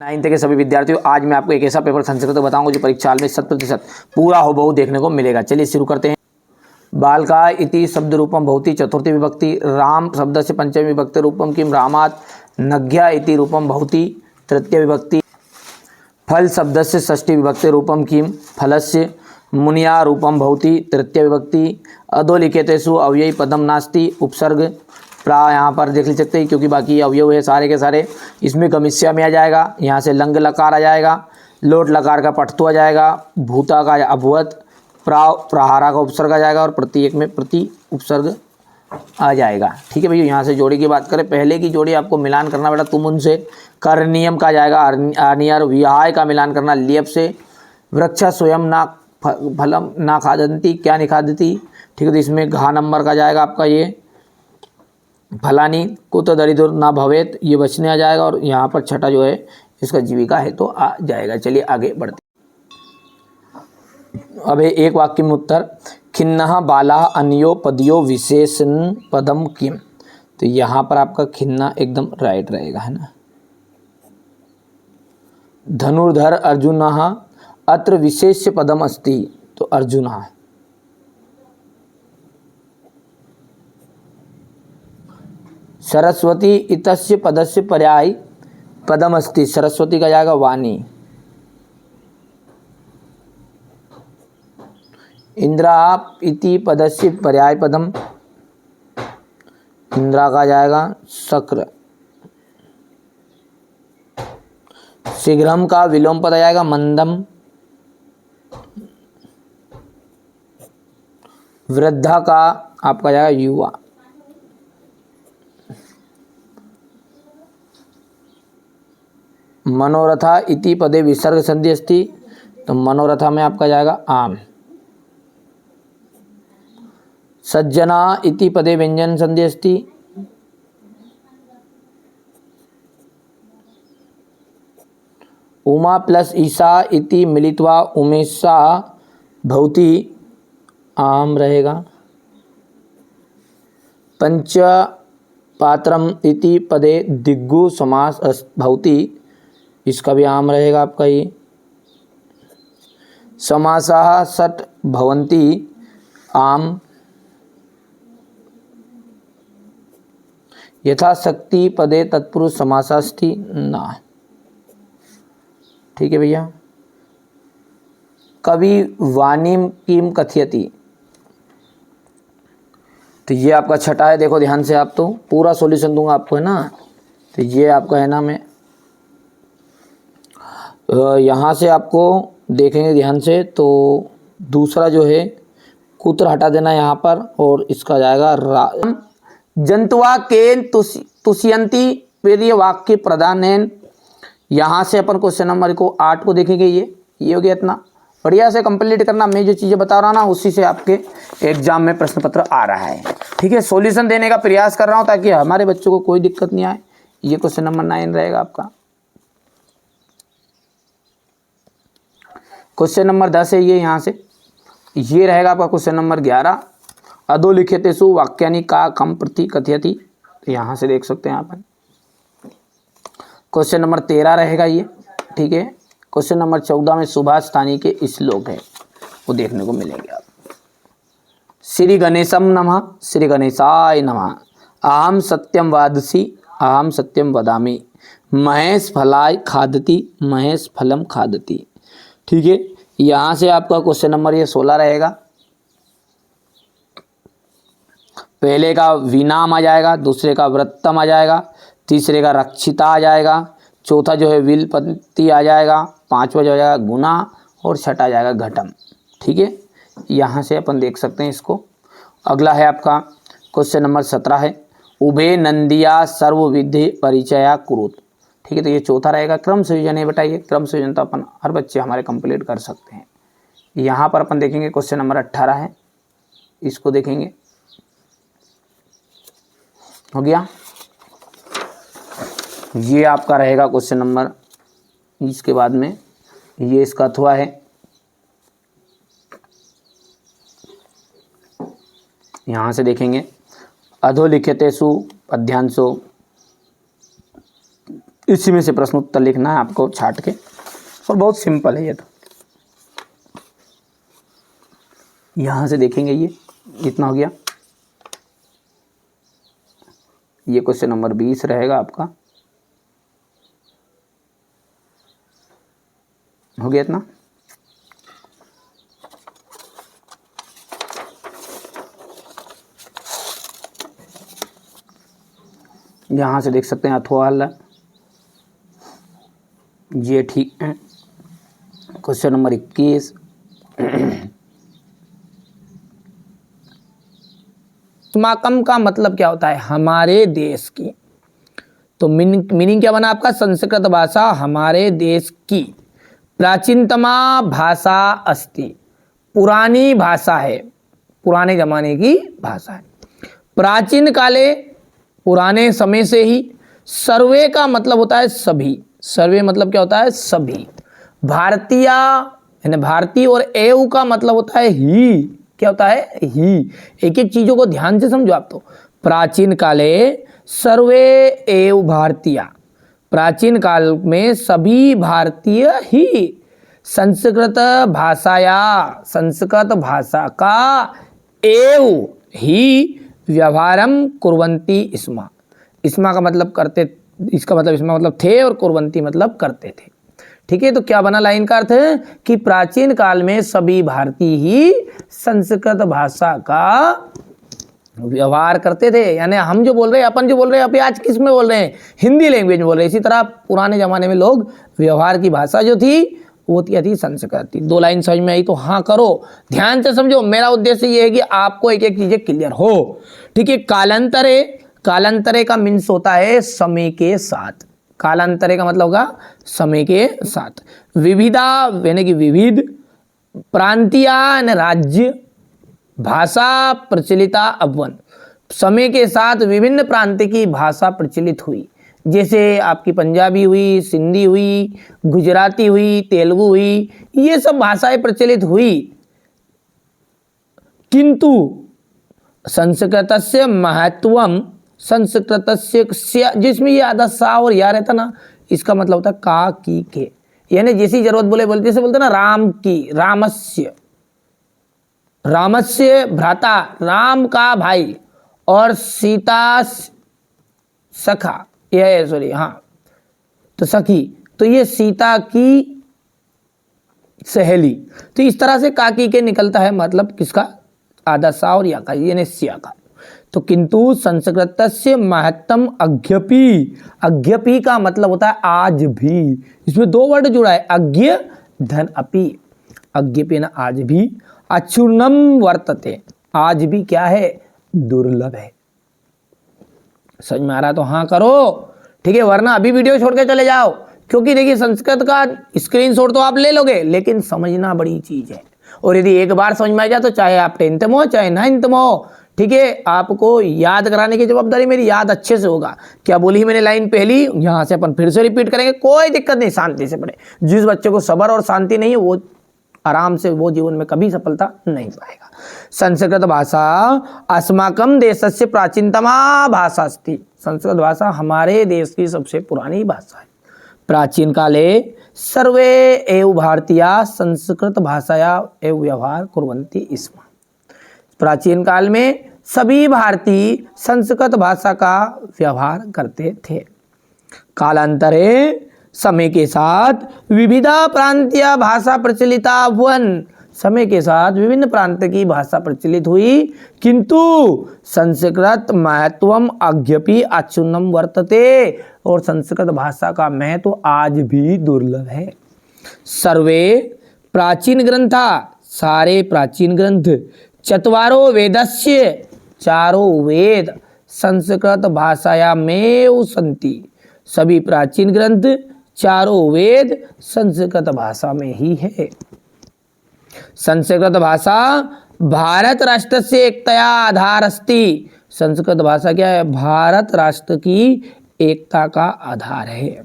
9th के सभी विद्यार्थियों, आज मैं आपको एक ऐसा पेपर संस्कृत बताऊंगा जो परीक्षा में 100% पूरा हुबहू देखने को मिलेगा। चलिए शुरू करते हैं। बालका इति शब्द रूपम भवति चतुर्थी विभक्ति, राम शब्द से पंचमी विभक्ति रूपम किम रामात्, नज्ञा इति रूपम भवति तृतीय विभक्ति, फल शब्द से षष्ठी विभक्ति रूपम किम फलस्य, मुनिया रूपम भवति तृतीय विभक्ति, अधोलिखितेषु अव्ययी पदम नास्ति उपसर्ग प्रा, यहाँ पर देख सकते हैं क्योंकि बाकी अवयव है सारे के सारे। इसमें गमिष्या में आ जाएगा, यहाँ से लंग लकार आ जाएगा, लोट लकार का पठतु आ जाएगा, भूता का अभुवत, प्रहारा का उपसर्ग आ जाएगा और प्रत्येक में प्रति उपसर्ग आ जाएगा। ठीक है भैया, यहाँ से जोड़ी की बात करें, पहले की जोड़ी आपको मिलान करना बेटा तुम उनसे, करनियम का जाएगा आनियर, विहाय का मिलान करना लियप से, वृक्ष स्वयं ना फलम ना खादंती क्या निखादती। ठीक है, तो इसमें घा नंबर का जाएगा आपका ये फलानी कुत दरिद्र ना भवेत, ये बचने आ जाएगा और यहाँ पर छठा जो है इसका जीविका है तो आ जाएगा। चलिए आगे बढ़ते। अब एक वाक्य में उत्तर, खिन्नः बालाः अन्यो पदयो विशेषण पदम किम, तो यहाँ पर आपका खिन्ना एकदम राइट रहेगा, है ना। धनुर्धर अर्जुनः अत्र विशेष पदम अस्ति, तो अर्जुनः। सरस्वती इतस्य पदस्य पर्याय पदम अस्ति, सरस्वती का जाएगा वाणी। इंद्रा इति पदस्य पर्याय पदम, इंद्रा का जाएगा शक्र। शीघ्रम का विलोम पद आ जाएगा मंदम। वृद्धा का आपका जाएगा युवा। मनोरथा इति पदे विसर्ग संधि अस्ति, तो मनोरथा में आपका जाएगा आम। सज्जना इति पदे व्यंजन संधि अस्ति, उमा प्लस ईसा इति मिलित्वा उमेशा भवति आम रहेगा। पंच पात्रम इति पदे दिग्गु समास भवति, इसका भी आम रहेगा आपका ये। समासाः षट् भवन्ति आम। यथाशक्ति पदे तत्पुरुष समासास्ति ना। ठीक है भैया। कवि वाणीम किम कथयति, तो ये आपका छठा है। देखो ध्यान से, आप तो पूरा सॉल्यूशन दूंगा आपको, है ना। तो ये आपका है ना, मैं यहाँ से आपको देखेंगे ध्यान से, तो दूसरा जो है कुत्र हटा देना यहाँ पर और इसका जाएगा जंतुआ केन तुष्यंती, फिर ये वाक्य प्रधान है। यहाँ से अपन क्वेश्चन नंबर को 8 को देखेंगे। ये हो गया इतना बढ़िया से कंप्लीट करना। मैं जो चीज़ें बता रहा हूँ ना उसी से आपके एग्जाम में प्रश्न पत्र आ रहा है। ठीक है, सॉल्यूशन देने का प्रयास कर रहा हूँ ताकि हमारे बच्चों को कोई दिक्कत नहीं आए। ये क्वेश्चन नंबर 9 रहेगा आपका। क्वेश्चन नंबर 10 है ये, यहाँ से ये रहेगा आपका क्वेश्चन नंबर 11। अधोलिखितेषु वाक्यानि का कम प्रति कथयति, तो यहाँ से देख सकते हैं आप। क्वेश्चन नंबर 13 रहेगा ये। ठीक है, क्वेश्चन नंबर 14 में सुभाष स्थानी के श्लोक है वो देखने को मिलेंगे आप। श्री गणेशम नमः, श्री गणेशाय नमः। अहम सत्यम वादसी, अहम सत्यम वदामि, महेश फलाय खादति, महेश फलम खादति। ठीक है, यहाँ से आपका क्वेश्चन नंबर ये 16 रहेगा। पहले का विनाम आ जाएगा, दूसरे का वृत्तम आ जाएगा, तीसरे का रक्षिता आ जाएगा, चौथा जो है विलपत्ति आ जाएगा, पांचवा जो आ जाएगा गुना और छठा आ जाएगा घटम। ठीक है, यहाँ से अपन देख सकते हैं इसको। अगला है आपका क्वेश्चन नंबर 17 है, उभे नंदिया सर्वविधि परिचया कुरुत। ठीक है, तो ये चौथा रहेगा। क्रम संयोजन है बेटा, ये क्रम संयोजन तो अपन हर बच्चे हमारे कंप्लीट कर सकते हैं। यहाँ पर अपन देखेंगे क्वेश्चन नंबर 18 है, इसको देखेंगे। हो गया, ये आपका रहेगा क्वेश्चन नंबर। इसके बाद में ये इसका अथवा है, यहाँ से देखेंगे। अधोलिखितेषु पद्यांशो इसी में से प्रश्न उत्तर लिखना है आपको छाट के, और बहुत सिंपल है ये तो। यहाँ से देखेंगे ये इतना हो गया, ये क्वेश्चन नंबर 20 रहेगा आपका, हो गया इतना। यहाँ से देख सकते हैं अथवा हल, ये ठीक है। क्वेश्चन नंबर 21, अस्माकम का मतलब क्या होता है? हमारे देश की। तो मीनिंग क्या बना आपका? संस्कृत भाषा हमारे देश की प्राचीनतमा भाषा अस्ति, पुरानी भाषा है, पुराने जमाने की भाषा है। प्राचीन काले, पुराने समय से ही। सर्वे का मतलब होता है सभी, सर्वे मतलब क्या होता है? सभी। भारतीय यानी भारतीय, और एव का मतलब होता है ही। क्या होता है? ही। एक एक चीजों को ध्यान से समझो आप। तो प्राचीन काले सर्वे एव भारतीय, प्राचीन काल में सभी भारतीय ही संस्कृत भाषाया, संस्कृत भाषा का एव ही व्यवहारम कुर्वन्ति स्म। स्म का मतलब करते, इसका मतलब स्म मतलब थे, और कुर्वन्ति मतलब करते थे। ठीक है, तो क्या बना लाइन का अर्थ है कि प्राचीन काल में सभी भारतीय ही संस्कृत भाषा का व्यवहार करते थे। यानी हम जो बोल रहे हैं, अपन जो बोल रहे हैं, अभी आज किस में बोल रहे हैं? हिंदी लैंग्वेज में बोल रहे हैं। इसी तरह पुराने जमाने में लोग व्यवहार की भाषा जो थी वो थी संस्कृत थी। 2 लाइन समझ में आई तो हाँ करो, ध्यान से समझो। मेरा उद्देश्य ये है कि आपको एक एक चीजें क्लियर हो। ठीक है, कालांतरे, कालांतरे का मीन्स होता है समय के साथ। कालांतरे का मतलब होगा समय के साथ। विविधा यानी कि विविध, प्रांतीय यानी राज्य, भाषा प्रचलिता अव्वन, समय के साथ विभिन्न प्रांत की भाषा प्रचलित हुई। जैसे आपकी पंजाबी हुई, सिंधी हुई, गुजराती हुई, तेलुगु हुई, ये सब भाषाएं प्रचलित हुई। किंतु संस्कृतस्य महत्वम, संस्कृतस्य, जिसमें ये आधा सा और या रहता ना, इसका मतलब होता है का, की, के। यानी जैसी जरूरत बोले जैसे बोलते ना राम की, रामस्य, रामस्य भ्राता, राम का भाई, और सीता सखा, ये सॉरी हाँ तो सखी, तो ये सीता की सहेली। तो इस तरह से काकी के निकलता है मतलब किसका? आधा सा और या का, यानी सिया का। तो किंतु संस्कृतस्य महत्तम अज्ञपि, अज्ञपि का मतलब होता है आज भी। इसमें 2 वर्ड जुड़ा है, अज्ञ धन अपि। अज्ञपि ना आज भी, अचूर्णम वर्तते, आज भी क्या है? दुर्लभ है। समझ में आ रहा तो हाँ करो। ठीक है, वरना अभी वीडियो छोड़ के चले जाओ, क्योंकि देखिए संस्कृत का स्क्रीनशॉट तो आप ले लोगे, लेकिन समझना बड़ी चीज है। और यदि एक बार समझ में आ जाए तो चाहे आप 10th में हो चाहे 9th में हो, ठीक है, आपको याद कराने की जवाबदारी मेरी, याद अच्छे से होगा। क्या बोली मैंने लाइन पहली, यहाँ से अपन फिर से रिपीट करेंगे, कोई दिक्कत नहीं, शांति से पढ़े। जिस बच्चे को सब्र और शांति नहीं है वो आराम से, वो जीवन में कभी सफलता नहीं पाएगा। संस्कृत भाषा अस्माकं देशस्य प्राचीनतमा भाषा अस्ति, संस्कृत भाषा हमारे देश की सबसे पुरानी भाषा है। प्राचीन काले सर्वे एव भारतीय संस्कृत भाषाया एव व्यवहार कुर्वन्ति स्म, प्राचीन काल में सभी भारतीय संस्कृत भाषा का व्यवहार करते थे। कालांतरे समय के साथ विविधा प्रांतीय भाषा प्रचलिता अभवन्, समय के साथ विभिन्न प्रांत की भाषा प्रचलित हुई, किंतु संस्कृत महत्वम अज्ञपि अचूर्णम वर्तते, और संस्कृत भाषा का महत्व आज भी दुर्लभ है। सर्वे प्राचीन ग्रंथा, सारे प्राचीन ग्रंथ, चत्वारो वेदस्य, चारों वेद संस्कृत भाषायामेव सन्ति, सभी प्राचीन ग्रंथ चारों वेद संस्कृत भाषा में ही है। संस्कृत भाषा भारत राष्ट्र से एकतया आधार अस्ति, संस्कृत भाषा क्या है? भारत राष्ट्र की एकता का आधार है।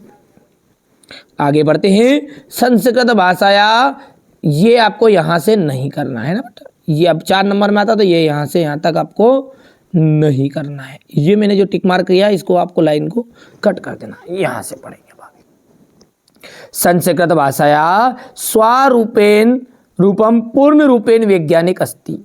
आगे बढ़ते हैं। संस्कृत भाषाया, ये आपको यहां से नहीं करना है ना बेटा, ये अब 4 नंबर में आता तो ये यहां से यहां तक आपको नहीं करना है। ये मैंने जो टिक मार्क किया इसको आपको लाइन को कट कर देना, यहां से पढ़ेंगे। संस्कृत भाषाया स्वारूपेण रूपम पूर्ण रूपेण वैज्ञानिक अस्ति।